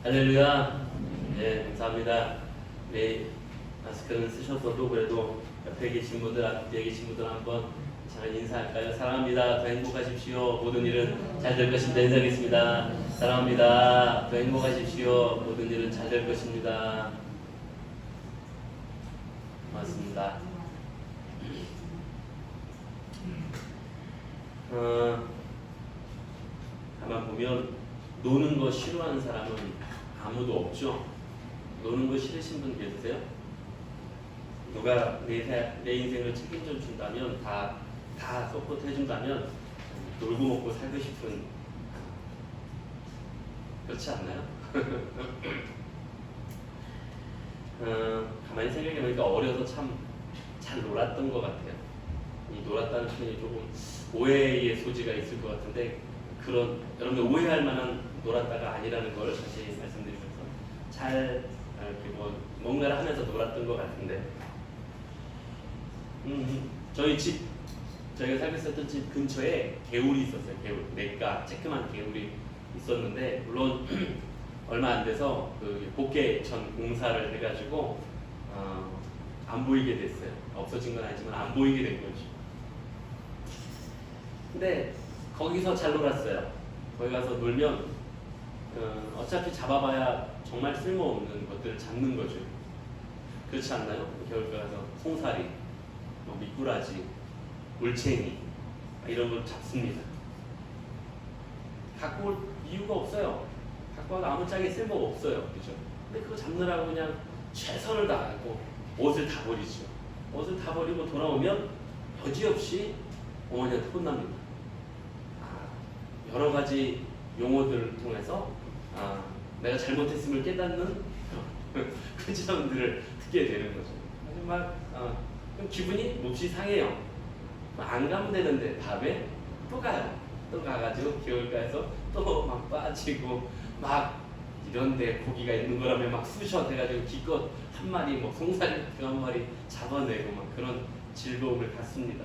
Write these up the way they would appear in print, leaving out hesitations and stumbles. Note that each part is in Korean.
할렐루야. 네, 감사합니다. 네, 마스크는 쓰셨어도 그래도 옆에 계신 분들, 앞에 계신 분들 한번 잘 인사할까요? 사랑합니다. 더 행복하십시오. 모든 일은 잘 될 것입니다. 인사하겠습니다. 사랑합니다. 더 행복하십시오. 모든 일은 잘 될 것입니다. 고맙습니다. 가만 보면 노는 거 싫어하는 사람은 아무도 없죠. 노는 거 싫으신 분 계세요? 누가 내 인생을 책임져 준다면 다 서포트 해준다면 놀고 먹고 살고 싶은, 그렇지 않나요? 가만히 생각해보니까 어려서 참 잘 놀았던 것 같아요. 이 놀았다는 표현이 조금 오해의 소지가 있을 것 같은데, 그런 여러분들 오해할 만한 놀았다가 아니라는 걸 다시 말씀드리면서 잘 이렇게 뭔가를 하면서 놀았던 것 같은데, 저희가 살고 있었던 집 근처에 개울이 있었어요. 개울, 냇가, 쬐끄만 개울이 있었는데, 물론 얼마 안 돼서 그 복개천 공사를 해가지고 안 보이게 됐어요. 없어진 건 아니지만 안 보이게 된 거죠. 근데 거기서 잘 놀았어요. 거기 가서 놀면 어차피 잡아봐야 정말 쓸모없는 것들을 잡는 거죠. 그렇지 않나요? 겨울가 가서 송사리, 미꾸라지, 물챙이 이런 걸 잡습니다. 갖고 올 이유가 없어요. 갖고 와도 아무짝에 쓸모가 없어요. 그죠? 근데 그거 잡느라고 그냥 최선을 다하고 옷을 다 버리죠. 옷을 다 버리고 돌아오면 여지없이 어머니한테 혼납니다. 여러 가지 용어들을 통해서 내가 잘못했음을 깨닫는 그 지점들을 듣게 되는 거죠. 막 기분이 몹시 상해요. 안 가면 되는데 밤에 또 가요. 또 가가지고 겨울가에서 또 막 빠지고 막 이런데 고기가 있는 거라면 막 쑤셔 대가지고 기껏 한 마리 송사리 한 마리 잡아내고 막 그런 즐거움을 갖습니다.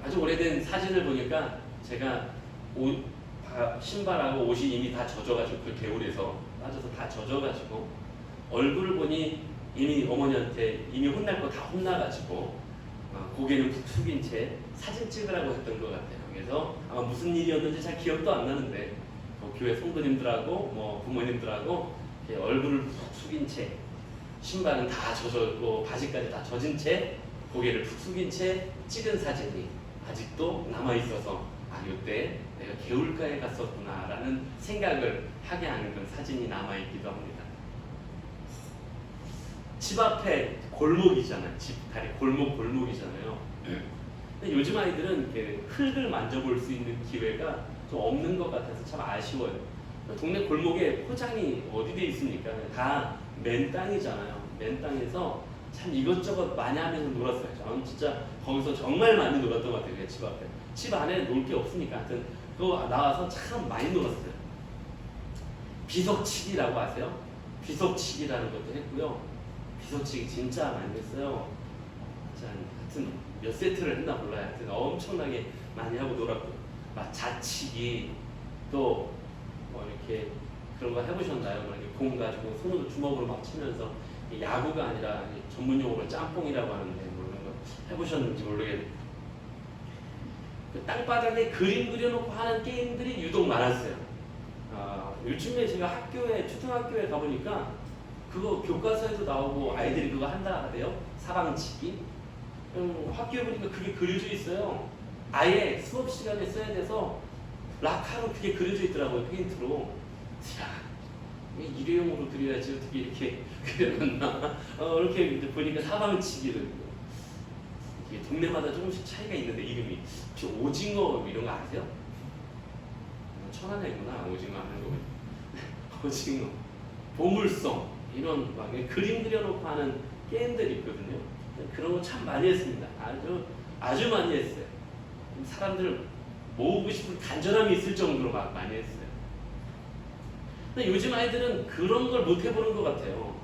아주 오래된 사진을 보니까 제가 신발하고 옷이 이미 다 젖어가지고 그 개울에서 빠져서 다 젖어가지고 얼굴을 보니 이미 어머니한테 이미 혼날 거 다 혼나가지고 고개는 푹 숙인 채 사진 찍으라고 했던 것 같아요. 그래서 아마 무슨 일이었는지 잘 기억도 안 나는데 교회 성도님들하고 부모님들하고 얼굴을 푹 숙인 채 신발은 다 젖었고 바지까지 다 젖은 채 고개를 푹 숙인 채 찍은 사진이 아직도 남아있어서 이때 내가 개울가에 갔었구나 라는 생각을 하게 하는 그런 사진이 남아있기도 합니다. 집 앞에 골목이잖아요. 집 다리 골목이잖아요. 근데 요즘 아이들은 흙을 만져볼 수 있는 기회가 좀 없는 것 같아서 참 아쉬워요. 동네 골목에 포장이 어디 돼 있습니까? 다 맨 땅이잖아요. 맨 땅에서 참 이것저것 많이 하면서 놀았어요. 저는 진짜 거기서 정말 많이 놀았던 것 같아요. 집 앞에. 집 안에 놀 게 없으니까. 하여튼 그거 나와서 참 많이 놀았어요. 비석치기라고 아세요? 비석치기라는 것도 했고요. 비석치기 진짜 많이 했어요. 하여튼 몇 세트를 했나 몰라요. 하여튼 엄청나게 많이 하고 놀았고, 막 자치기 또 이렇게 그런 거 해보셨나요? 이렇게 공 가지고 손으로 주먹으로 막 치면서 야구가 아니라 전문 용어로 짬뽕이라고 하는데 이런 거 해보셨는지 모르겠는데, 그 땅바닥에 그림 그려놓고 하는 게임들이 유독 많았어요. 요즘에 제가 초등학교에 가보니까 그거 교과서에도 나오고 아이들이 그거 한다 하대요. 사방치기. 학교에 보니까 그게 그려져 있어요. 아예 수업 시간에 써야 돼서 락카로 그게 그려져 있더라고요. 페인트로. 야, 일회용으로 그려야지 어떻게 이렇게 그려놨나. 이렇게 보니까 사방치기를. 이게 동네마다 조금씩 차이가 있는데 이름이. 혹시 오징어 이런 거 아세요? 천안에구나. 오징어 하는 거. 오징어. 보물섬. 이런 막 그림 그려놓고 하는 게임들이 있거든요. 그런 거 참 많이 했습니다. 아주 많이 했어요. 사람들을 모으고 싶은 간절함이 있을 정도로 막 많이 했어요. 근데 요즘 아이들은 그런 걸 못 해보는 것 같아요.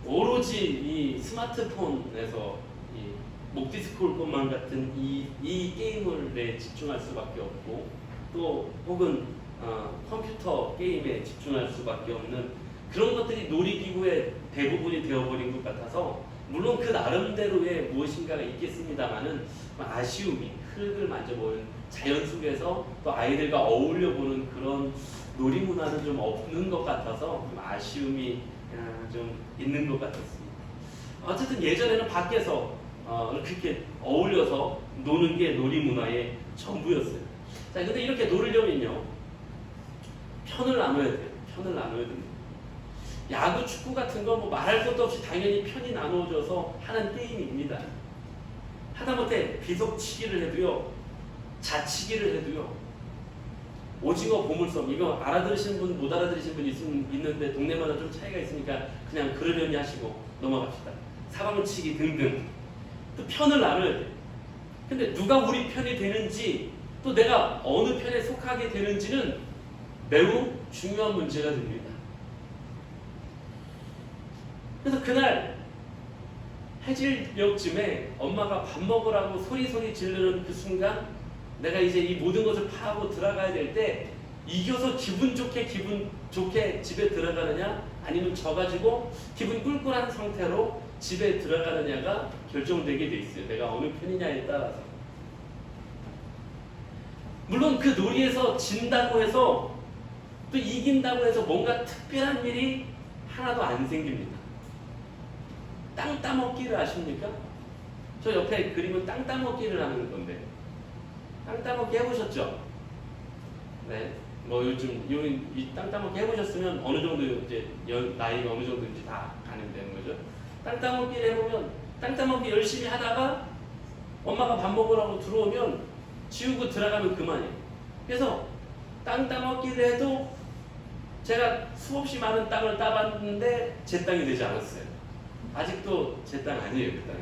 오로지 이 스마트폰에서 이 목디스크 올 것만 같은 이 게임을 집중할 수밖에 없고, 또 혹은 컴퓨터 게임에 집중할 수밖에 없는 그런 것들이 놀이기구의 대부분이 되어버린 것 같아서 물론 그 나름대로의 무엇인가가 있겠습니다만은 아쉬움이 흙을 만져보는 자연 속에서 또 아이들과 어울려보는 그런 놀이 문화는 좀 없는 것 같아서 좀 아쉬움이 좀 있는 것 같았습니다. 어쨌든 예전에는 밖에서 그렇게 어울려서 노는 게 놀이 문화의 전부였어요. 자, 근데 이렇게 놀으려면요, 편을 나눠야 돼요. 편을 나눠야 됩니다. 야구, 축구 같은 거 뭐 말할 것도 없이 당연히 편이 나누어져서 하는 게임입니다. 하다못해 비석치기를 해도요, 자치기를 해도요, 오징어 보물섬 이거 알아들으시는 분, 못 알아들으시는 분 있는데 동네마다 좀 차이가 있으니까 그냥 그러려니 하시고 넘어갑시다. 사방치기 등등 또 편을 나눠야 돼. 근데 누가 우리 편이 되는지 또 내가 어느 편에 속하게 되는지는 매우 중요한 문제가 됩니다. 그래서 그날 해질녘쯤에 엄마가 밥 먹으라고 소리 지르는 그 순간 내가 이제 이 모든 것을 파하고 들어가야 될 때 이겨서 기분 좋게 집에 들어가느냐 아니면 져가지고 기분 꿀꿀한 상태로 집에 들어가느냐가 결정되게 돼 있어요. 내가 어느 편이냐에 따라서. 물론 그 놀이에서 진다고 해서 또 이긴다고 해서 뭔가 특별한 일이 하나도 안 생깁니다. 땅 따먹기를 아십니까? 저 옆에 그림은 땅 따먹기를 하는 건데 땅 따먹기 해보셨죠? 네. 뭐 요즘 이 땅 따먹기 해보셨으면 어느 정도 이제 나이가 어느 정도인지 다 가늠되는 거죠. 땅 따먹기를 해보면 땅 따먹기 열심히 하다가 엄마가 밥 먹으라고 들어오면 지우고 들어가면 그만이에요. 그래서 땅 따먹기를 해도 제가 수없이 많은 땅을 따봤는데 제 땅이 되지 않았어요. 아직도 제 땅 아니에요, 그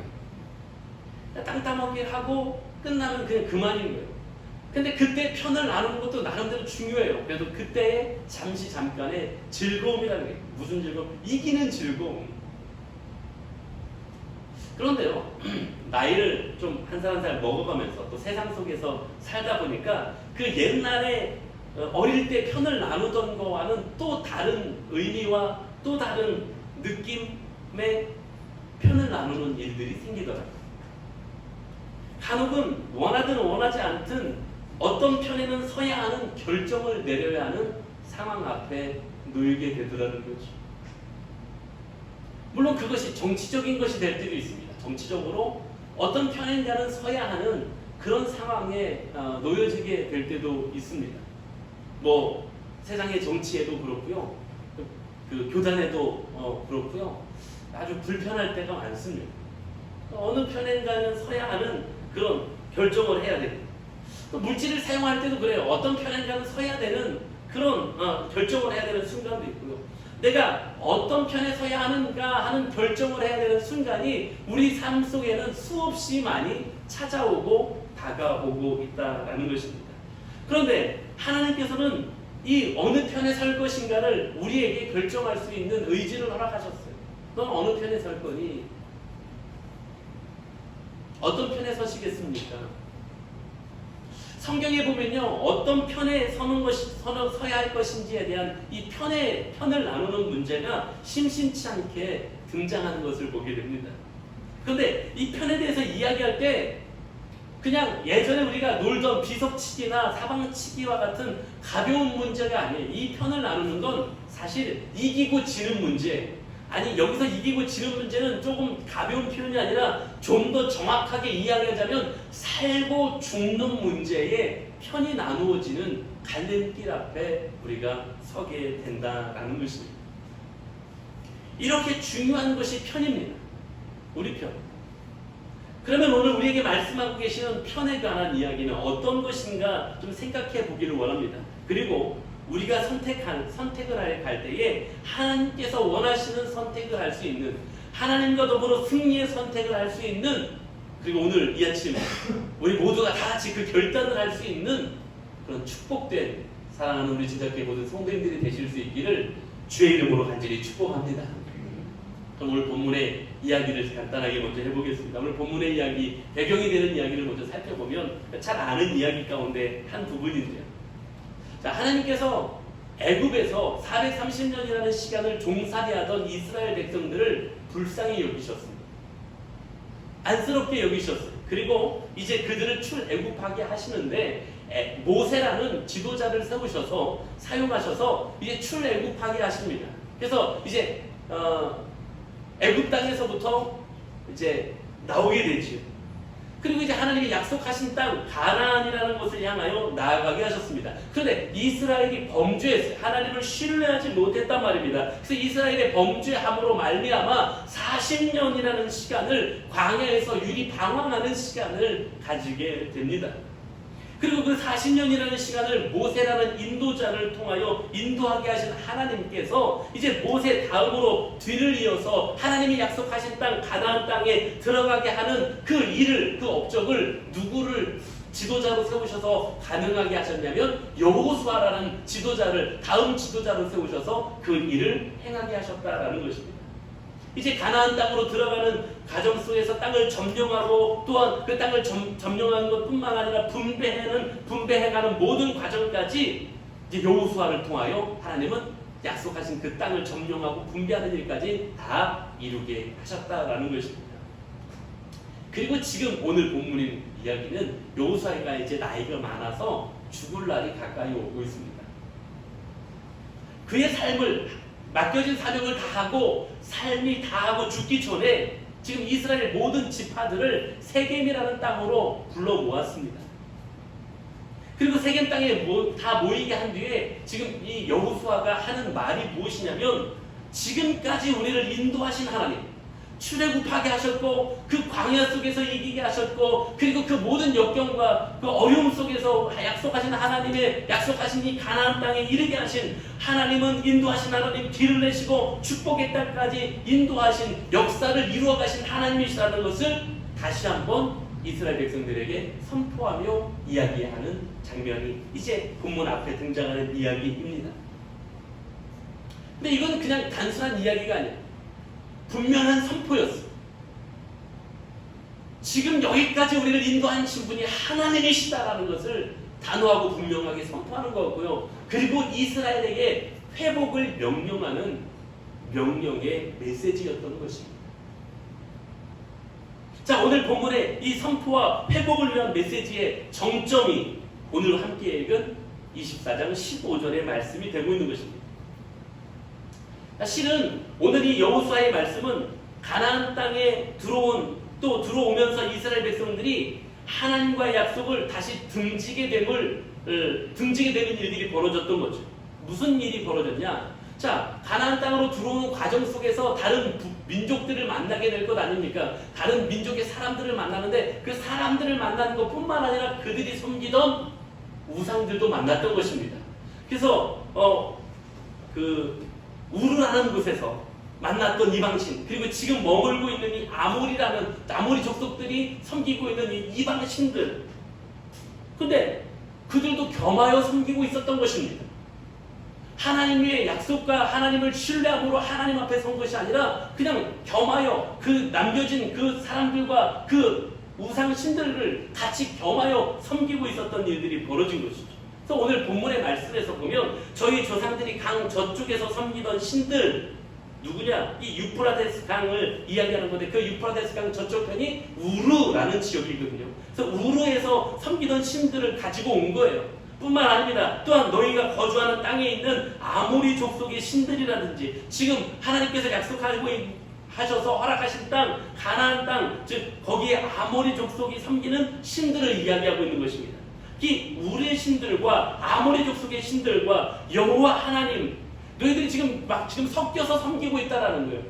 땅이. 땅 따먹기를 하고 끝나면 그냥 그만인 거예요. 근데 그때 편을 나누는 것도 나름대로 중요해요. 그래도 그때의 잠깐의 즐거움이라는 게 무슨 즐거움? 이기는 즐거움. 그런데요, 나이를 좀 한 살 한 살 먹어가면서 또 세상 속에서 살다 보니까 그 옛날에 어릴 때 편을 나누던 거와는 또 다른 의미와 또 다른 느낌의 편을 나누는 일들이 생기더라고요. 간혹은 원하든 원하지 않든 어떤 편에는 서야 하는 결정을 내려야 하는 상황 앞에 놓이게 되더라는 거죠. 물론 그것이 정치적인 것이 될 때도 있습니다. 정치적으로 어떤 편인가는 서야 하는 그런 상황에 놓여지게 될 때도 있습니다. 뭐 세상의 정치에도 그렇고요, 그 교단에도 그렇고요, 아주 불편할 때가 많습니다. 어느 편인가는 서야 하는 그런 결정을 해야 됩니다. 또 물질을 사용할 때도 그래요. 어떤 편인가는 서야 되는 그런 결정을 해야 되는 순간도 있고요. 내가 어떤 편에 서야 하는가 하는 결정을 해야 되는 순간이 우리 삶 속에는 수없이 많이 찾아오고 다가오고 있다라는 것입니다. 그런데 하나님께서는 이 어느 편에 설 것인가를 우리에게 결정할 수 있는 의지를 허락하셨어요. 넌 어느 편에 설 거니? 어떤 편에 서시겠습니까? 성경에 보면요, 어떤 편에 서야 할 것인지에 대한 이 편을 나누는 문제가 심심치 않게 등장하는 것을 보게 됩니다. 그런데 이 편에 대해서 이야기할 때 그냥 예전에 우리가 놀던 비석치기나 사방치기와 같은 가벼운 문제가 아니에요. 이 편을 나누는 건 사실 이기고 지는 문제예요. 아니, 여기서 이기고 지는 문제는 조금 가벼운 표현이 아니라 좀 더 정확하게 이야기하자면 살고 죽는 문제에 편이 나누어지는 갈림길 앞에 우리가 서게 된다라는 것입니다. 이렇게 중요한 것이 편입니다. 우리 편. 그러면 오늘 우리에게 말씀하고 계시는 편에 관한 이야기는 어떤 것인가 좀 생각해 보기를 원합니다. 그리고 우리가 선택을 할 때에 하나님께서 원하시는 선택을 할 수 있는, 하나님과 더불어 승리의 선택을 할 수 있는, 그리고 오늘 이 아침 우리 모두가 다 같이 그 결단을 할 수 있는 그런 축복된 사랑하는 우리 지자교회 모든 성도님들이 되실 수 있기를 주의 이름으로 간절히 축복합니다. 그럼 오늘 본문의 이야기를 간단하게 먼저 해보겠습니다. 오늘 본문의 이야기, 배경이 되는 이야기를 먼저 살펴보면 잘 아는 이야기 가운데 한 부분인데요. 자, 하나님께서 애굽에서 430년이라는 시간을 종살이하던 이스라엘 백성들을 불쌍히 여기셨습니다. 안쓰럽게 여기셨어요. 그리고 이제 그들을 출애굽하게 하시는데 모세라는 지도자를 세우셔서 사용하셔서 이제 출애굽하게 하십니다. 그래서 이제 애굽 땅에서부터 이제 나오게 되지요. 그리고 이제 하나님이 약속하신 땅 가나안이라는 곳을 향하여 나아가게 하셨습니다. 그런데 이스라엘이 범죄했어요. 하나님을 신뢰하지 못했단 말입니다. 그래서 이스라엘의 범죄함으로 말미암아 40년이라는 시간을 광야에서 유리 방황하는 시간을 가지게 됩니다. 그리고 그 40년이라는 시간을 모세라는 인도자를 통하여 인도하게 하신 하나님께서 이제 모세 다음으로 뒤를 이어서 하나님이 약속하신 땅 가나안 땅에 들어가게 하는 그 일을, 그 업적을 누구를 지도자로 세우셔서 가능하게 하셨냐면 여호수아라는 지도자를 다음 지도자로 세우셔서 그 일을 행하게 하셨다라는 것입니다. 이제 가나안 땅으로 들어가는 과정 속에서 땅을 점령하고 또한 그 땅을 점령하는 것뿐만 아니라 분배해가는 모든 과정까지 이제 여호수아를 통하여 하나님은 약속하신 그 땅을 점령하고 분배하는 일까지 다 이루게 하셨다라는 것입니다. 그리고 지금 오늘 본문의 이야기는 여호수아가 이제 나이가 많아서 죽을 날이 가까이 오고 있습니다. 그의 삶을 맡겨진 사명을 다하고 삶이 다하고 죽기 전에 지금 이스라엘 모든 지파들을 세겜이라는 땅으로 불러 모았습니다. 그리고 세겜 땅에 다 모이게 한 뒤에 지금 이 여호수아가 하는 말이 무엇이냐면 지금까지 우리를 인도하신 하나님, 출애굽하게 하셨고 그 광야 속에서 이기게 하셨고 그리고 그 모든 역경과 그 어려움 속에서 약속하신 하나님의 약속하신 이 가나안 땅에 이르게 하신 하나님은 인도하신 하나님, 길을 내시고 축복의 땅까지 인도하신 역사를 이루어 가신 하나님이시라는 것을 다시 한번 이스라엘 백성들에게 선포하며 이야기하는 장면이 이제 본문 앞에 등장하는 이야기입니다. 근데 이건 그냥 단순한 이야기가 아니에요. 분명한 선포였어. 지금 여기까지 우리를 인도하신 분이 하나님이시다라는 것을 단호하고 분명하게 선포하는 거고요. 그리고 이스라엘에게 회복을 명령하는 명령의 메시지였던 것입니다. 자, 오늘 본문의 이 선포와 회복을 위한 메시지의 정점이 오늘 함께 읽은 24장 15절의 말씀이 되고 있는 것입니다. 실은 오늘 이 여호수아의 말씀은 가나안 땅에 들어오면서 이스라엘 백성들이 하나님과의 약속을 다시 등지게 되는 일들이 벌어졌던 거죠. 무슨 일이 벌어졌냐? 자, 가나안 땅으로 들어오는 과정 속에서 다른 민족들을 만나게 될 것 아닙니까? 다른 민족의 사람들을 만나는데 그 사람들을 만나는 것뿐만 아니라 그들이 섬기던 우상들도 만났던 것입니다. 그래서 우르라는 곳에서 만났던 이방신, 그리고 지금 머물고 있는 이 아모리 족속들이 섬기고 있는 이 이방신들, 근데 그들도 겸하여 섬기고 있었던 것입니다. 하나님의 약속과 하나님을 신뢰함으로 하나님 앞에 선 것이 아니라 그냥 겸하여 그 남겨진 그 사람들과 그 우상신들을 같이 겸하여 섬기고 있었던 일들이 벌어진 것이죠. 그래서 오늘 본문의 말씀에서 보면 저희 조상들이 강 저쪽에서 섬기던 신들 누구냐? 이 유프라데스 강을 이야기하는 건데 그 유프라데스 강 저쪽 편이 우르라는 지역이거든요. 그래서 우르에서 섬기던 신들을 가지고 온 거예요. 뿐만 아닙니다. 또한 너희가 거주하는 땅에 있는 아모리 족속의 신들이라든지 지금 하나님께서 약속하고 하셔서 허락하신 땅, 가나안 땅, 즉 거기에 아모리 족속이 섬기는 신들을 이야기하고 있는 것입니다. 이 우르의 신들과 아모리 족속의 신들과 여호와 하나님, 너희들이 지금 섞여서 섬기고 있다라는 거예요.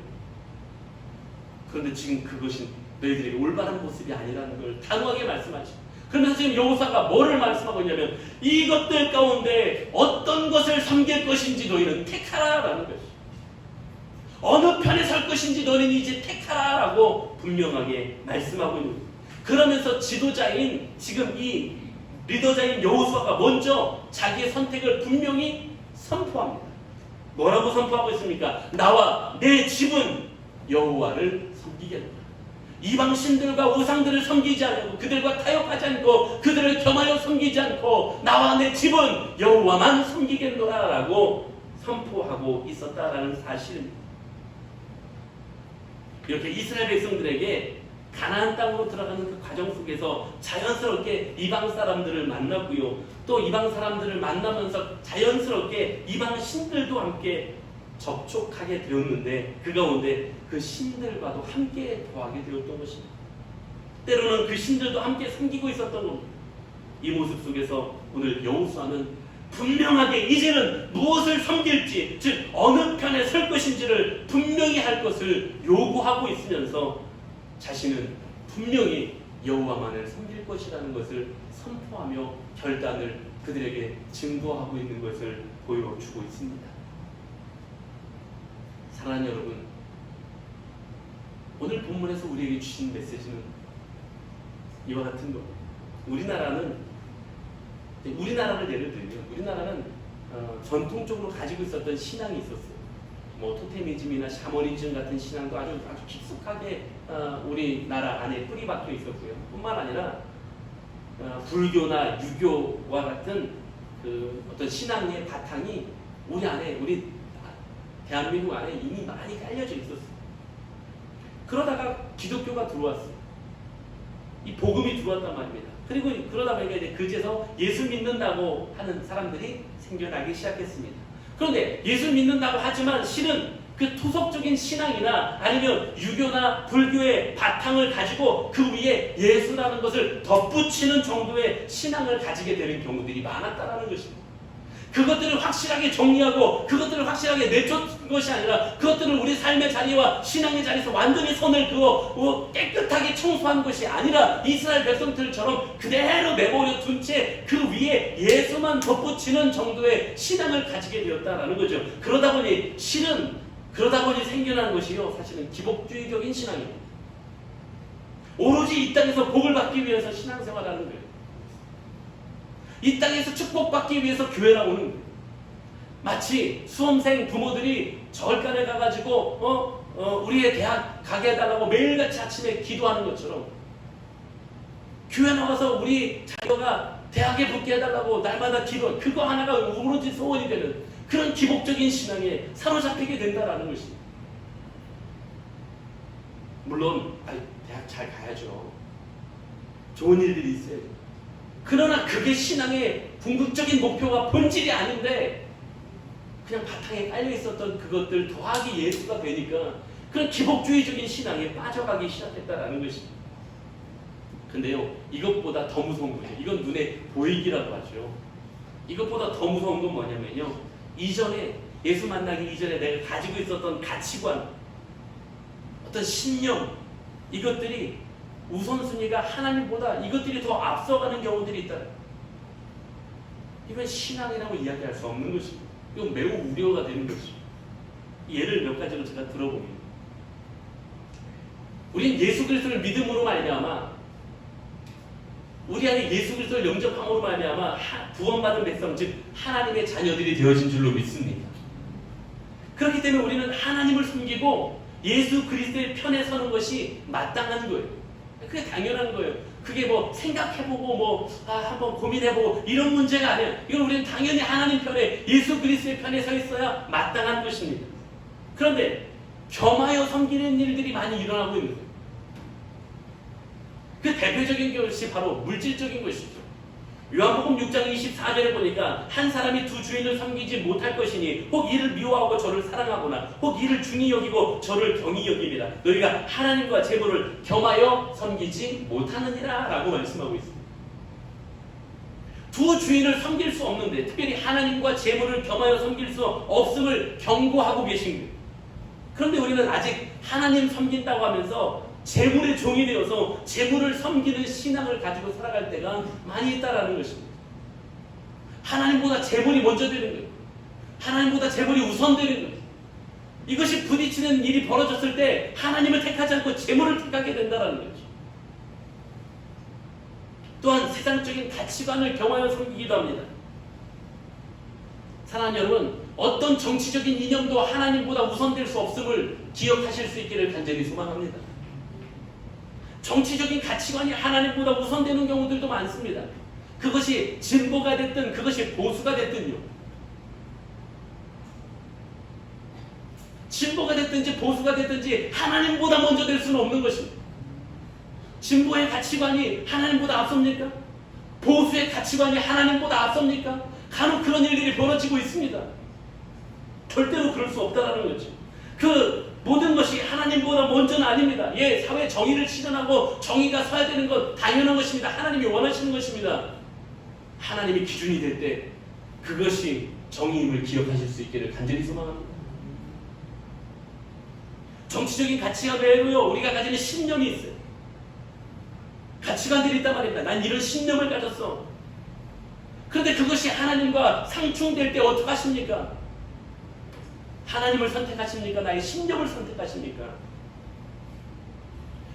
그런데 지금 그것이 너희들이 올바른 모습이 아니라는 걸 단호하게 말씀하시고, 그러면서 지금 여호수아가 뭐를 말씀하고 있냐면 이것들 가운데 어떤 것을 섬길 것인지 너희는 택하라라는 것이죠. 어느 편에 설 것인지 너희는 이제 택하라라고 분명하게 말씀하고 있는 거예요. 그러면서 지도자인 지금 이 리더자인 여호수아가 먼저 자기의 선택을 분명히 선포합니다. 뭐라고 선포하고 있습니까? 나와 내 집은 여호와를 섬기겠노라. 이방 신들과 우상들을 섬기지 않고 그들과 타협하지 않고 그들을 겸하여 섬기지 않고 나와 내 집은 여호와만 섬기겠노라라고 선포하고 있었다라는 사실입니다. 이렇게 이스라엘 백성들에게 가나안 땅으로 들어가는 그 과정 속에서 자연스럽게 이방 사람들을 만났고요. 또 이방 사람들을 만나면서 자연스럽게 이방 신들도 함께 접촉하게 되었는데 그 가운데 그 신들과도 함께 더하게 되었던 것입니다. 때로는 그 신들도 함께 섬기고 있었던 겁니다. 이 모습 속에서 오늘 여호수아는 분명하게 이제는 무엇을 섬길지, 즉 어느 편에 설 것인지를 분명히 할 것을 요구하고 있으면서 자신은 분명히 여호와만을 섬길 것이라는 것을 선포하며 결단을 그들에게 증거하고 있는 것을 보여주고 있습니다. 사랑하는 여러분, 오늘 본문에서 우리에게 주신 메시지는 이와 같은 겁니다. 우리나라를 예를 들면 우리나라는 전통적으로 가지고 있었던 신앙이 있었어요. 뭐 토테미즘이나 샤머니즘 같은 신앙도 아주 깊숙하게 우리나라 안에 뿌리 박혀 있었고요. 뿐만 아니라 불교나 유교와 같은 그 어떤 신앙의 바탕이 우리 대한민국 안에 이미 많이 깔려져 있었어요. 그러다가 기독교가 들어왔어요. 이 복음이 들어왔단 말입니다. 그리고 그러다 보니까 이제 그제서 예수 믿는다고 하는 사람들이 생겨나기 시작했습니다. 그런데 예수 믿는다고 하지만 실은 그 토속적인 신앙이나 아니면 유교나 불교의 바탕을 가지고 그 위에 예수라는 것을 덧붙이는 정도의 신앙을 가지게 되는 경우들이 많았다라는 것입니다. 그것들을 확실하게 정리하고 그것들을 확실하게 내쫓은 것이 아니라 그것들을 우리 삶의 자리와 신앙의 자리에서 완전히 선을 그어 깨끗하게 청소한 것이 아니라 이스라엘 백성들처럼 그대로 내버려 둔 채 그 위에 예수만 덧붙이는 정도의 신앙을 가지게 되었다라는 거죠. 그러다 보니 생겨난 것이요, 사실은 기복주의적인 신앙입니다. 오로지 이 땅에서 복을 받기 위해서 신앙생활하는 거예요. 이 땅에서 축복받기 위해서 교회 나오는 거예요. 마치 수험생 부모들이 절간에 가가지고 우리의 대학 가게 해달라고 매일같이 아침에 기도하는 것처럼 교회 나와서 우리 자녀가 대학에 붙게 해달라고 날마다 기도, 그거 하나가 오로지 소원이 되는 그런 기복적인 신앙에 사로잡히게 된다라는 것입니다. 물론 대학 잘 가야죠. 좋은 일들이 있어야죠. 그러나 그게 신앙의 궁극적인 목표와 본질이 아닌데 그냥 바탕에 깔려 있었던 그것들 더하기 예수가 되니까 그런 기복주의적인 신앙에 빠져가기 시작했다라는 것입니다. 근데요, 이것보다 더 무서운 거죠. 이건 눈에 보이기라도 하죠. 이것보다 더 무서운 건 뭐냐면요, 이전에 예수 만나기 이전에 내가 가지고 있었던 가치관, 어떤 신념, 이것들이 우선순위가 하나님보다 이것들이 더 앞서가는 경우들이 있다. 이건 신앙이라고 이야기할 수 없는 것입니다. 이건 매우 우려가 되는 것입니다. 예를 몇 가지로 제가 들어보면, 우리는 예수 그리스도를 믿음으로 말미암아, 우리 안에 예수 그리스도를 영접함으로 말미암아 구원받은 백성, 즉 하나님의 자녀들이 되어진 줄로 믿습니다. 그렇기 때문에 우리는 하나님을 숨기고 예수 그리스도의 편에 서는 것이 마땅한 거예요. 그게 당연한 거예요. 그게 뭐 생각해보고 한번 고민해보고 이런 문제가 아니에요. 이건 우리는 당연히 하나님 편에, 예수 그리스도의 편에 서 있어야 마땅한 것입니다. 그런데 겸하여 섬기는 일들이 많이 일어나고 있는 거예요. 그 대표적인 것이 바로 물질적인 것이죠. 요한복음 6장 24절에 보니까 한 사람이 두 주인을 섬기지 못할 것이니 혹 이를 미워하고 저를 사랑하거나 혹 이를 중히 여기고 저를 경히 여깁니다. 너희가 하나님과 재물을 겸하여 섬기지 못하느니라 라고 말씀하고 있습니다. 두 주인을 섬길 수 없는데, 특별히 하나님과 재물을 겸하여 섬길 수 없음을 경고하고 계신 거예요. 그런데 우리는 아직 하나님 섬긴다고 하면서 재물의 종이 되어서 재물을 섬기는 신앙을 가지고 살아갈 때가 많이 있다라는 것입니다. 하나님보다 재물이 먼저 되는 거예요. 하나님보다 재물이 우선되는 거예요. 이것이 부딪히는 일이 벌어졌을 때 하나님을 택하지 않고 재물을 택하게 된다는 거죠. 또한 세상적인 가치관을 경하여 섬기기도 합니다. 사랑하는 여러분, 어떤 정치적인 이념도 하나님보다 우선될 수 없음을 기억하실 수 있기를 간절히 소망합니다. 정치적인 가치관이 하나님보다 우선되는 경우들도 많습니다. 그것이 진보가 됐든 그것이 보수가 됐든요. 진보가 됐든지 보수가 됐든지 하나님보다 먼저 될 수는 없는 것입니다. 진보의 가치관이 하나님보다 앞섭니까? 보수의 가치관이 하나님보다 앞섭니까? 간혹 그런 일들이 벌어지고 있습니다. 절대로 그럴 수 없다는 거죠. 그 모든 것이 하나님보다 먼저는 아닙니다. 예, 사회 정의를 실현하고 정의가 서야 되는 건 당연한 것입니다. 하나님이 원하시는 것입니다. 하나님이 기준이 될 때 그것이 정의임을 기억하실 수 있기를 간절히 소망합니다. 정치적인 가치가 외로요 우리가 가지는 신념이 있어요. 가치관들이 있단 말입니다. 난 이런 신념을 가졌어. 그런데 그것이 하나님과 상충될 때 어떻게 하십니까? 하나님을 선택하십니까? 나의 신념을 선택하십니까?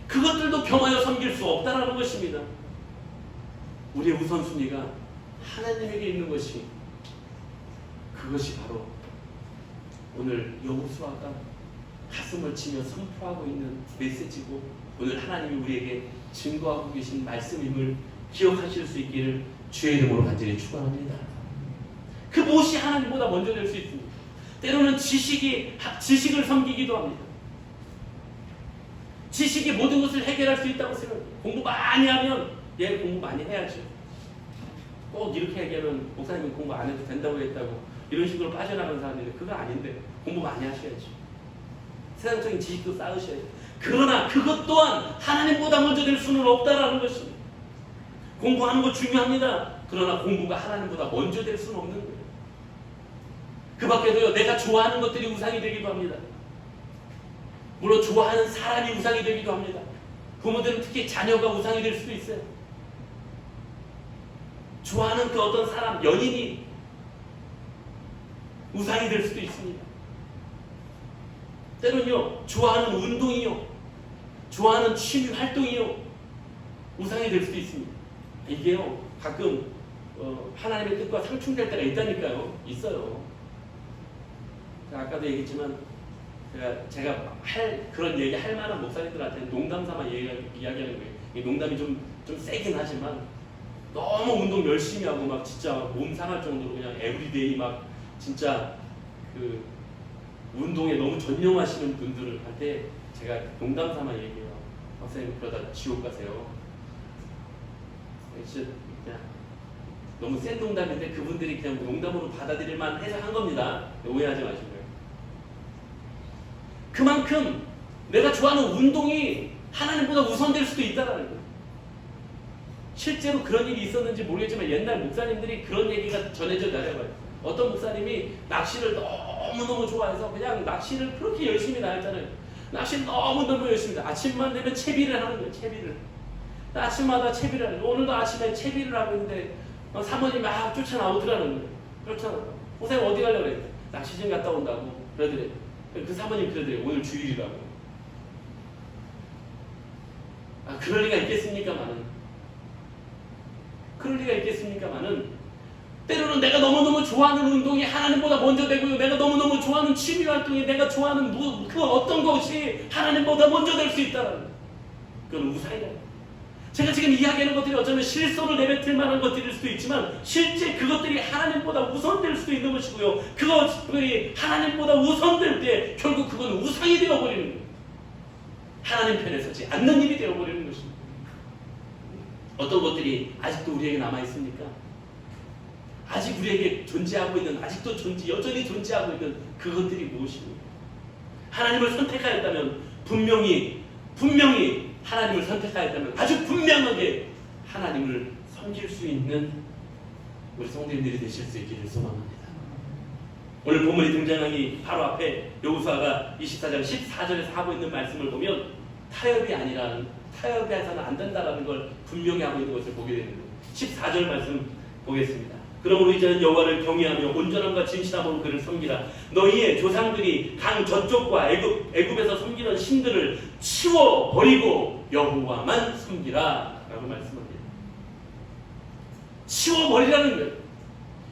그것들도 겸하여 섬길 수 없다는 것입니다. 우리의 우선순위가 하나님에게 있는 것이, 그것이 바로 오늘 여호수아가 가슴을 치며 선포하고 있는 메시지고, 오늘 하나님이 우리에게 증거하고 계신 말씀임을 기억하실 수 있기를 주의 이름으로 간절히 축원합니다. 그 무엇이 하나님보다 먼저 될 수 있습니다. 때로는 지식을 섬기기도 합니다. 지식이 모든 것을 해결할 수 있다고 생각해요. 공부 많이 하면 얘 공부 많이 해야죠. 꼭 이렇게 얘기하면 목사님은 공부 안 해도 된다고 했다고 이런 식으로 빠져나가는 사람들이 그거 아닌데 공부 많이 하셔야죠. 세상적인 지식도 쌓으셔야죠. 그러나 그것 또한 하나님보다 먼저 될 수는 없다라는 것입니다. 공부하는 거 중요합니다. 그러나 공부가 하나님보다 먼저 될 수는 없는 거예요. 그 밖에도요, 내가 좋아하는 것들이 우상이 되기도 합니다. 물론 좋아하는 사람이 우상이 되기도 합니다. 부모들은 특히 자녀가 우상이 될 수도 있어요. 좋아하는 그 어떤 사람, 연인이 우상이 될 수도 있습니다. 때로는요, 좋아하는 운동이요, 좋아하는 취미 활동이요, 우상이 될 수도 있습니다. 이게요, 가끔 하나님의 뜻과 상충될 때가 있다니까요. 있어요. 아까도 얘기했지만 제가 할 그런 얘기 할 만한 목사님들한테는 농담 삼아 이야기하는 거예요. 이 농담이 좀 세긴 하지만 너무 운동 열심히 하고 막 진짜 몸 상할 정도로 그냥 에브리데이 막 진짜 그 운동에 너무 전념하시는 분들한테 제가 농담 삼아 얘기해요. 박사님 그러다 지옥 가세요. 진짜 그냥 너무 센 농담인데 그분들이 그냥 농담으로 받아들일 만 해서 한 겁니다. 오해하지 마시고요. 그만큼 내가 좋아하는 운동이 하나님보다 우선될 수도 있다는 거예요. 실제로 그런 일이 있었는지 모르겠지만 옛날 목사님들이 그런 얘기가 전해져 내려가요. 어떤 목사님이 낚시를 너무너무 좋아해서 그냥 낚시를 그렇게 열심히 다녔잖아요. 낚시를 너무너무 열심히 아침만 되면 채비를 하는 거예요. 채비를. 아침마다 채비를 하는 거예요. 오늘도 아침에 채비를 하고 있는데 사모님이 막 쫓아나오더라는 거예요. 그렇잖아요. 목사님 어디 가려고 그래? 낚시좀 갔다 온다고 그러더래요. 그 사모님 그러더래요. 오늘 주일이라고. 그럴 리가 있겠습니까마는. 그럴 리가 있겠습니까마는 때로는 내가 너무너무 좋아하는 운동이 하나님보다 먼저 되고요. 내가 너무너무 좋아하는 취미 활동이 내가 좋아하는 그 어떤 것이 하나님보다 먼저 될 수 있다는 거예요. 그건 우상이다. 제가 지금 이야기하는 것들이 어쩌면 실소를 내뱉을 만한 것들일 수도 있지만 실제 그것들이 하나님보다 우선될 수도 있는 것이고요. 그것들이 하나님보다 우선될 때 결국 그건 우상이 되어버리는 거예요. 하나님 편에 서지 않는 일이 되어버리는 것입니다. 어떤 것들이 아직도 우리에게 남아있습니까? 아직 우리에게 존재하고 있는, 아직도 여전히 존재하고 있는 그것들이 무엇입니까? 하나님을 선택하였다면 분명히 하나님을 선택하였다면 아주 분명하게 하나님을 섬길 수 있는 우리 성도님들이 되실 수 있기를 소망합니다. 오늘 본문이 등장하기 바로 앞에 여호수아가 24장 14절에서 하고 있는 말씀을 보면 타협해서는 안 된다라는 걸 분명히 하고 있는 것을 보게 되는 거예요. 14절 말씀 보겠습니다. 그러므로 이제는 여호와를 경외하며 온전함과 진실함으로 그를 섬기라. 너희의 조상들이 강 저쪽과 애굽에서 섬기던 신들을 치워버리고 여호와만 섬기라 라고 말씀합니다. 치워버리라는 거예요.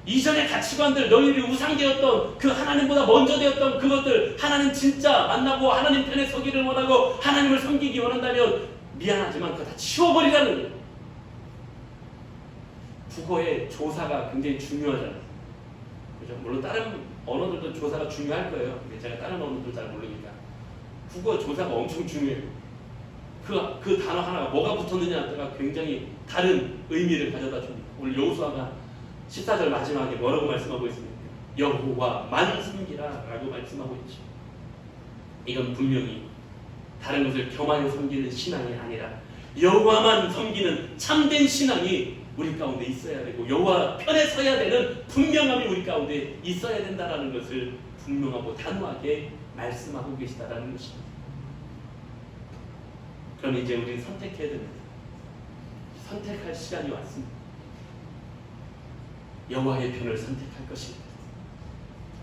이전의 가치관들, 너희들이 우상되었던 그 하나님보다 먼저 되었던 그것들, 하나님 진짜 만나고 하나님 편에 서기를 원하고 하나님을 섬기기 원한다면 미안하지만 그거 다 치워버리라는 거예요. 국어의 조사가 굉장히 중요하잖아요. 그죠? 물론 다른 언어들도 조사가 중요할 거예요. 근데 제가 다른 언어들 잘 모르니까 국어 조사가 엄청 중요해요. 그 단어 하나가 뭐가 붙었느냐가 굉장히 다른 의미를 가져다 줍니다. 오늘 여호수아가 14절 마지막에 뭐라고 말씀하고 있습니까? 여호와만 섬기라 라고 말씀하고 있죠. 이건 분명히 다른 것을 겸하여 섬기는 신앙이 아니라 여호와만 섬기는 참된 신앙이 우리 가운데 있어야 되고 여호와 편에 서야 되는 분명함이 우리 가운데 있어야 된다는 것을 분명하고 단호하게 말씀하고 계시다라는 것입니다. 그럼 이제 우리는 선택해야 됩니다. 선택할 시간이 왔습니다. 여호와의 편을 선택할 것입니다.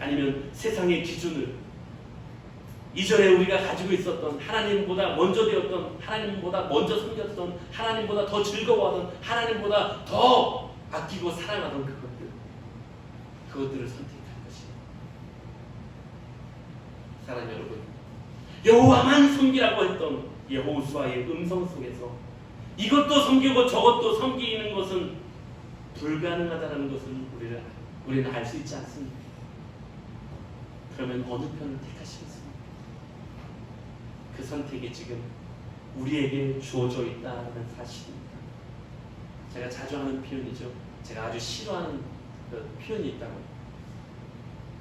아니면 세상의 기준을 이전에 우리가 가지고 있었던 하나님보다 먼저 되었던 하나님보다 먼저 섬겼던 하나님보다 더 즐거워하던 하나님보다 더 아끼고 사랑하던 그것들을 선택할 것입니다. 사랑하는 여러분, 여호와만 섬기라고 했던 여호수아의 음성 속에서 이것도 섬기고 저것도 섬기는 것은 불가능하다는 것을 우리는 알 수 있지 않습니까? 그러면 어느 편을 택하시겠습니까? 그 선택이 지금 우리에게 주어져 있다는 사실입니다. 제가 자주 하는 표현이죠. 제가 아주 싫어하는 그 표현이 있다고.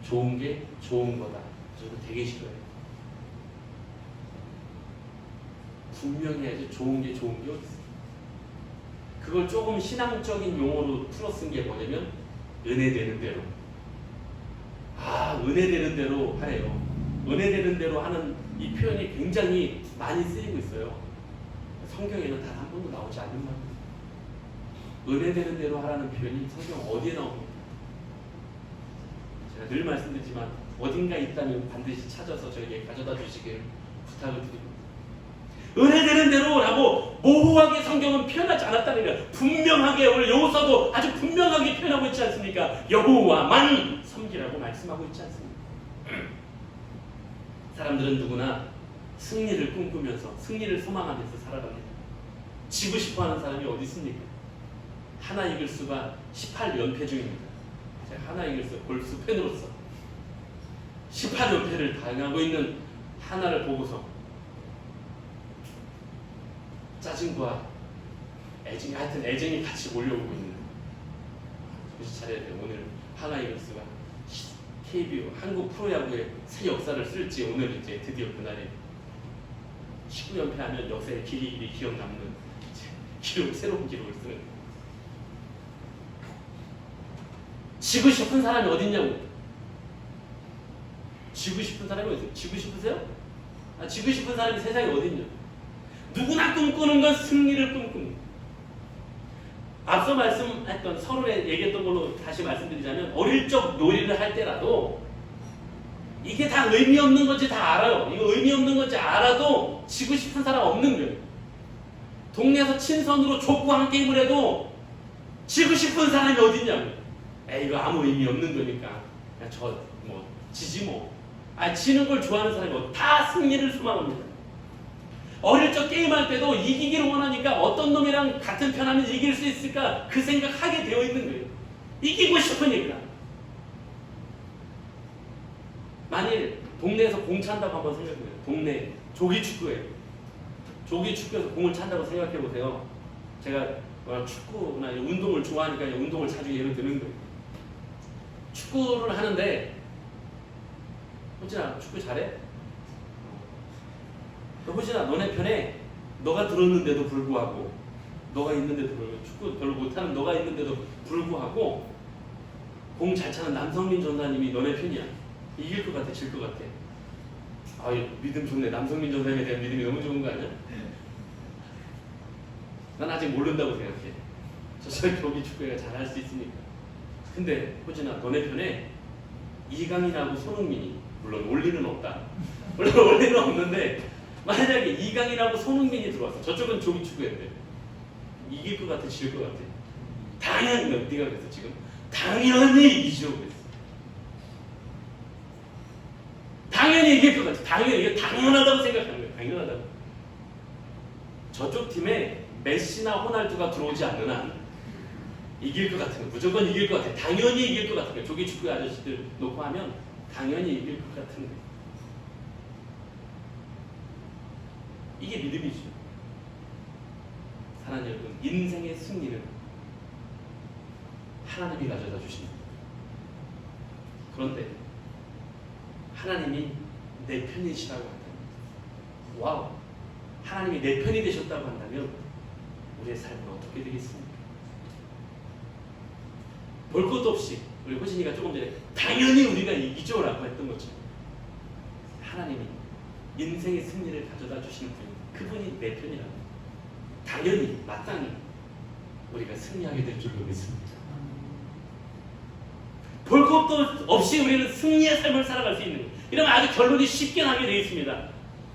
좋은 게 좋은 거다. 저도 되게 싫어해요. 분명히 해야지 좋은 게 좋은 게 어디 있어요. 그걸 조금 신앙적인 용어로 풀어 쓴 게 뭐냐면 은혜 되는 대로. 은혜 되는 대로 하래요. 은혜 되는 대로 하는 이 표현이 굉장히 많이 쓰이고 있어요. 성경에는 단 한 번도 나오지 않는 말입니다. 은혜 되는 대로 하라는 표현이 성경 어디에 나옵니까? 제가 늘 말씀드리지만 어딘가 있다면 반드시 찾아서 저에게 가져다 주시길 부탁을 드립니다. 은혜 되는 대로라고 모호하게 성경은 표현하지 않았다는 거예요. 분명하게 오늘 여호수아도 아주 분명하게 표현하고 있지 않습니까? 여호와만 섬기라고 말씀하고 있지 않습니까? 사람들은 누구나 승리를 꿈꾸면서 승리를 소망하면서 살아갑니다. 지고 싶어하는 사람이 어디 있습니까? 하나 이글스가 18연패 중입니다. 제가 하나 이글스 골프 팬으로서 18연패를 당하고 있는 하나를 보고서 짜증과 애증이 하여튼 애정이 같이 몰려오고 있는 정신 차려야 돼요. 오늘 하나 이글스가 KBO 한국 프로야구의 새 역사를 쓸지 오늘 이제 드디어 그날에 19연패 하면 역사에 길이 기억 남는 새로운 기록을 쓰는 거예요. 지고 싶은 사람이 어딨냐고. 지고 싶은 사람이 어딨어요? 지고 싶으세요? 지고 싶은 사람이 세상에 어딨냐. 누구나 꿈꾸는 건 승리를 꿈꿉니다. 앞서 말씀했던 서론에 얘기했던 걸로 다시 말씀드리자면 어릴 적 놀이를 할 때라도 이게 다 의미 없는 건지 다 알아요. 이거 의미 없는 건지 알아도 지고 싶은 사람 없는 거예요. 동네에서 친선으로 족구한 게임을 해도 지고 싶은 사람이 어딨냐고. 이거 아무 의미 없는 거니까 그냥 지지 뭐. 지는 걸 좋아하는 사람이 다 승리를 소망합니다. 어릴 적 게임할 때도 이기기를 원하니까 어떤 놈이랑 같은 편 하면 이길 수 있을까 그 생각하게 되어 있는 거예요. 이기고 싶으니까. 만일 동네에서 공 찬다고 한번 생각해보세요. 동네 조기축구예요. 조기축구에서 공을 찬다고 생각해보세요. 제가 축구나 운동을 좋아하니까 운동을 자주 예를 드는 거예요. 축구를 하는데 호진아 축구 잘해? 호진아 너네 편에 너가 들었는데도 불구하고 너가 있는데도 불구하고 축구 별로 못하는 너가 있는데도 불구하고 공 잘 차는 남성민 전사님이 너네 편이야. 이길 것 같아? 질 것 같아? 믿음 좋네. 남성민 전사님에 대한 믿음이 너무 좋은 거 아니야? 난 아직 모른다고 생각해. 저 경기 축구회가 잘할 수 있으니까. 근데 호진아 너네 편에 이강인하고 손흥민이 물론 올리는 없다. 물론 올리는 없는데 만약에 이강인하고 손흥민이 들어왔어. 저쪽은 조기 축구회인데 이길 것 같아? 질 것 같아? 당연히 네가 그랬어 지금. 당연히 이기죠 그랬어. 당연히 이길 것 같아. 당연히 이게 당연하다고 생각하는 거예요. 당연하다고. 저쪽 팀에 메시나 호날두가 들어오지 않는 한 이길 것 같은 거, 무조건 이길 것 같아. 당연히 이길 것 같은 거. 조기 축구 아저씨들 놓고 하면 당연히 이길 것 같은 거. 이게 믿음이죠. 사랑하는 여러분, 인생의 승리는 하나님이 가져다 주십니다. 그런데 하나님이 내 편이시라고 한다면, 와우, 하나님이 내 편이 되셨다고 한다면 우리의 삶은 어떻게 되겠습니까? 볼 것도 없이 우리 호진이가 조금 전에 당연히 우리가 이기죠 라고 했던 것처럼 하나님이 인생의 승리를 가져다 주시는 분, 그분이 내 편이라고 당연히 마땅히 우리가 승리하게 될 줄로 믿습니다. 볼 것도 없이 우리는 승리의 삶을 살아갈 수 있는 거예요. 이러면 아주 결론이 쉽게 나게 되어 있습니다.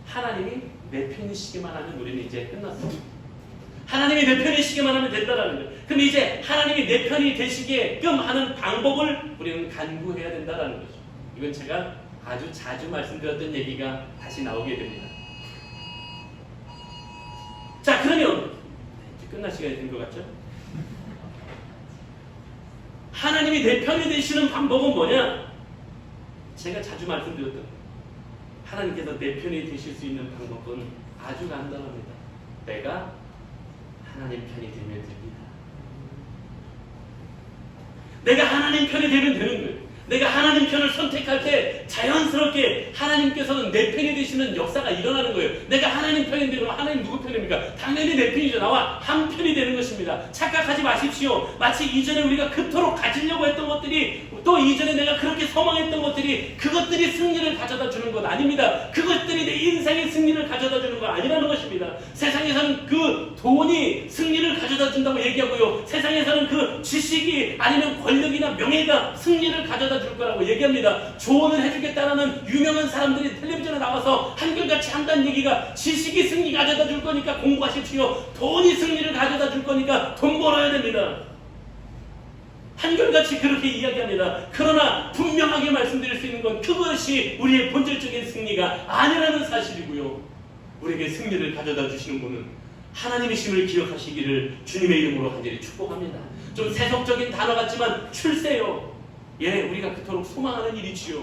하나님이 내 편이시기만 하면 우리는 이제 끝났습니다. 하나님이 내 편이시기만 하면 된다라는 거예요. 그럼 이제 하나님이 내 편이 되시게끔 하는 방법을 우리는 간구해야 된다라는 거죠. 이건 제가 아주 자주 말씀드렸던 얘기가 다시 나오게 됩니다. 자, 그러면 이제 끝날 시간이 된 것 같죠? 하나님이 내 편이 되시는 방법은 뭐냐? 제가 자주 말씀드렸던 하나님께서 내 편이 되실 수 있는 방법은 아주 간단합니다. 내가 하나님 편이 되면 됩니다. 내가 하나님 편이 되면 되는 거예요. 내가 하나님 편을 선택할 때 자연스럽게 하나님께서는 내 편이 되시는 역사가 일어나는 거예요. 내가 하나님 편인데 그럼 하나님 누구 편입니까? 당연히 내 편이죠. 나와 한 편이 되는 것입니다. 착각하지 마십시오. 마치 이전에 우리가 그토록 가지려고 했던 것들이, 또 이전에 내가 그렇게 소망했던 것들이, 그것들이 승리를 가져다 주는 것 아닙니다. 그것들이 내 인생의 승리를 가져다 주는 거 아니라는 것입니다. 세상에서는 그 돈이 승리를 가져다 준다고 얘기하고요. 세상에서는 그 지식이 아니면 권력이나 명예가 승리를 가져다 줄 거라고 얘기합니다. 조언을 해주겠다라는 유명한 사람들이 텔레비전에 나와서 한결같이 한다는 얘기가 지식이 승리 가져다 줄 거니까 공부하십시오. 돈이 승리를 가져다 줄 거니까 돈 벌어야 됩니다. 한결같이 그렇게 이야기합니다. 그러나 분명하게 말씀드릴 수 있는 건 그것이 우리의 본질적인 승리가 아니라는 사실이고요. 우리에게 승리를 가져다 주시는 분은 하나님이심을 기억하시기를 주님의 이름으로 간절히 축복합니다. 좀 세속적인 단어 같지만 출세요. 예, 우리가 그토록 소망하는 일이지요.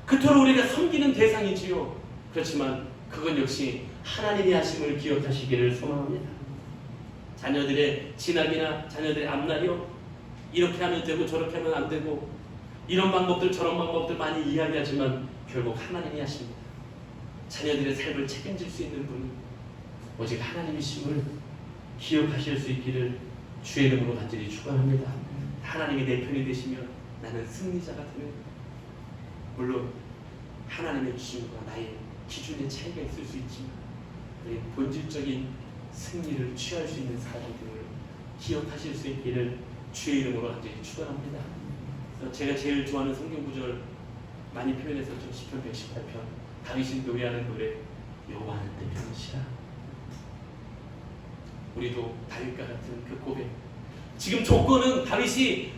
그토록 우리가 섬기는 대상이지요. 그렇지만 그건 역시 하나님이 하심을 기억하시기를 소망합니다. 자녀들의 진학이나 자녀들의 앞날이요, 이렇게 하면 되고 저렇게 하면 안 되고 이런 방법들 저런 방법들 많이 이야기하지만 결국 하나님이 하십니다. 자녀들의 삶을 책임질 수 있는 분은 오직 하나님이심을 기억하실 수 있기를 주의 이름으로 간절히 축원합니다. 하나님이 내 편이 되시면 나는 승리자가 되는 거예요. 물론 하나님의 기준과 나의 기준의 차이가 있을 수 있지만 우리 본질적인 승리를 취할 수 있는 사람들을 기억하실 수 있기를 주의 이름으로 간절히 축원합니다. 그래서 제가 제일 좋아하는 성경 구절 많이 표현했었죠. 시편 118편 다윗이 노래하는 노래, 여호와는 내 편이시라. 우리도 다윗과 같은 그 고백, 지금 조건은 다윗이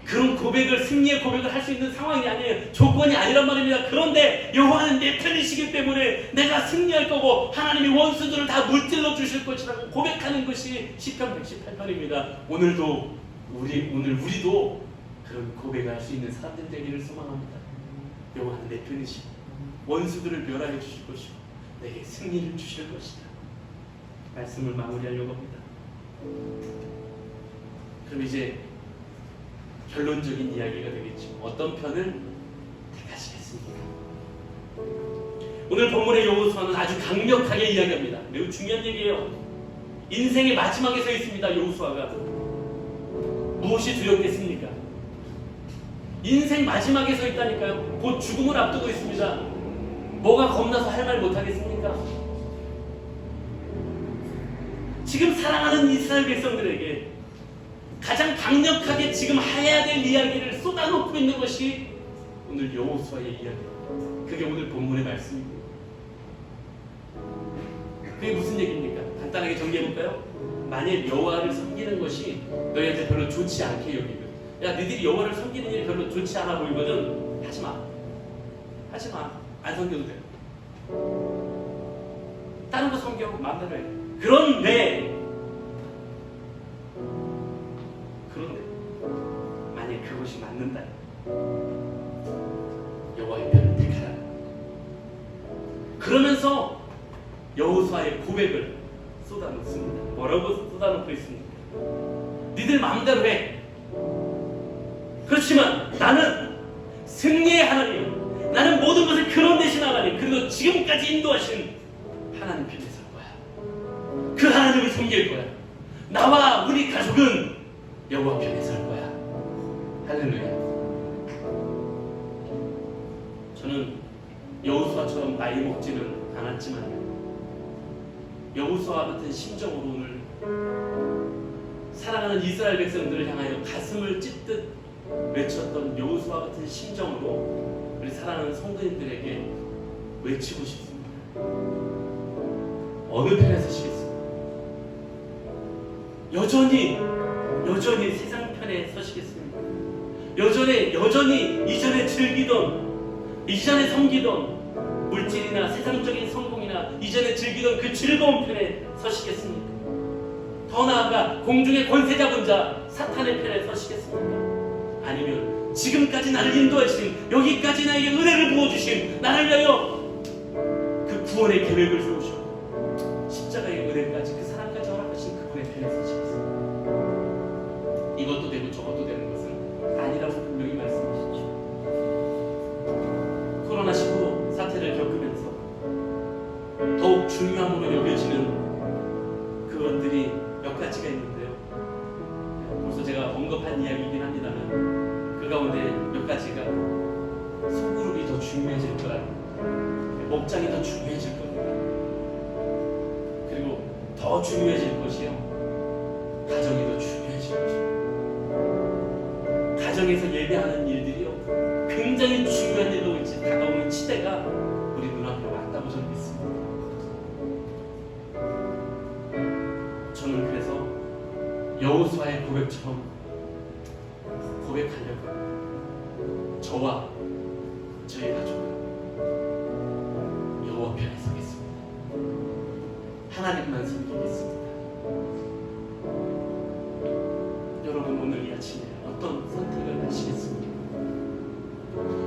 그런 고백을, 승리의 고백을 할 수 있는 상황이 아니에요. 조건이 아니란 말입니다. 그런데 여호와는 내 편이시기 때문에 내가 승리할 거고 하나님이 원수들을 다 물질러 주실 것이라고 고백하는 것이 시편 118편입니다. 오늘도 우리도 그런 고백을 할 수 있는 사람들 되기를 소망합니다. 여호와는 내 편이시고 원수들을 멸하여 주실 것이고 내게 승리를 주실 것이다. 말씀을 마무리하려고 합니다. 그럼 이제 결론적인 이야기가 되겠죠. 어떤 편을 택하시겠습니까? 오늘 본문의 여호수아는 아주 강력하게 이야기합니다. 매우 중요한 얘기예요. 인생의 마지막에 서 있습니다. 여호수아가 무엇이 두렵겠습니까? 인생 마지막에 서 있다니까요. 곧 죽음을 앞두고 있습니다. 뭐가 겁나서 할 말 못하겠습니까? 지금 사랑하는 이스라엘 백성들에게 가장 강력하게 지금 해야 될 이야기를 쏟아놓고 있는 것이 오늘 여호수아의 이야기입니다. 그게 오늘 본문의 말씀입니다. 그게 무슨 얘기입니까? 간단하게 정리해볼까요? 만일 여호와를 섬기는 것이 너희한테 별로 좋지 않게 여기면, 야, 너희들이 여호와를 섬기는 일이 별로 좋지 않아 보이거든, 하지마. 하지마. 안 섬겨도 돼. 다른 거 섬겨. 마음대로 해. 그런데 만약 그것이 맞는다, 여호와의 편을 택하라. 그러면서 여호수아의 고백을 쏟아놓습니다. 뭐라고 쏟아놓고 있습니까? 니들 마음대로 해. 그렇지만 나는 승리의 하나님, 나는 모든 것을 그런 대신 하나님, 그리고 지금까지 인도하신 하나님 편에 설 거야. 그 하나님을 섬길 거야. 나와 우리 가족은 여호와 편에 설 거야. 할렐루야. 저는 여호수아처럼 나이 먹지는 않았지만 여호수아 같은 심정으로 오늘 사랑하는 이스라엘 백성들을 향하여 가슴을 찢듯 외쳤던 여호수아 같은 심정으로 우리 사랑하는 성도님들에게 외치고 싶습니다. 어느 편에 서시겠습니까? 여전히 세상 편에 서시겠습니까? 여전히 이전에 즐기던, 이전에 섬기던 물질이나 세상적인 성공이나 이전에 즐기던 그 즐거운 편에 서시겠습니까? 더 나아가 공중의 권세 잡은 자 사탄의 편에 서시겠습니까? 아니면 지금까지 나를 인도하신, 여기까지 나에게 은혜를 부어주신, 나를 위하여 그 구원의 계획을 세우시고 십자가의 은혜까지, 그 사랑까지 허락하신 그분의 편에 서시겠습니까? 이것도 되고 저것도 되는 것은 아니라고 분명히 말씀하시죠. 코로나19 사태를 겪으면서 더욱 중요함으로 여겨지는 그것들이 몇 가지가 있는데요. 벌써 제가 언급한 이야기이긴 합니다만 그 가운데 몇 가지가 소그룹이 더 중요해질 거야. 목장이 더 중요해질 겁니다. 그리고 더 중요해질 것이요, 가정이 더 중요해질 것이요. 가정에서 예배하는 일들이요, 굉장히 중요한 일로 다가오는 시대가 우리 눈앞에 왔다고 저는 믿습니다. 저는 그래서 여호수아의 고백처럼 고백하려고 합니다. 저와 저희 가족은 여호와 편에 서겠습니다. 하나님만 섬기겠습니다. 여러분 오늘 이 아침에 어떤 선택을 하시겠습니까?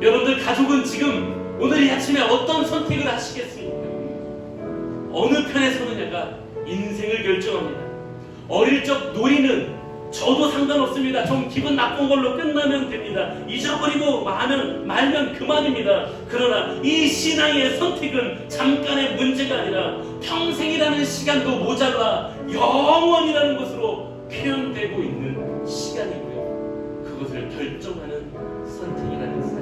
여러분들 가족은 지금 오늘 이 아침에 어떤 선택을 하시겠습니까? 어느 편에 서느냐가 인생을 결정합니다. 어릴 적 놀이는 저도 상관없습니다. 좀 기분 나쁜 걸로 끝나면 됩니다. 잊어버리고 말면 그만입니다. 그러나 이 신앙의 선택은 잠깐의 문제가 아니라 평생이라는 시간도 모자라 영원이라는 것으로 표현되고 있는 시간이고요, 그것을 결정하는 선택이라는 사실.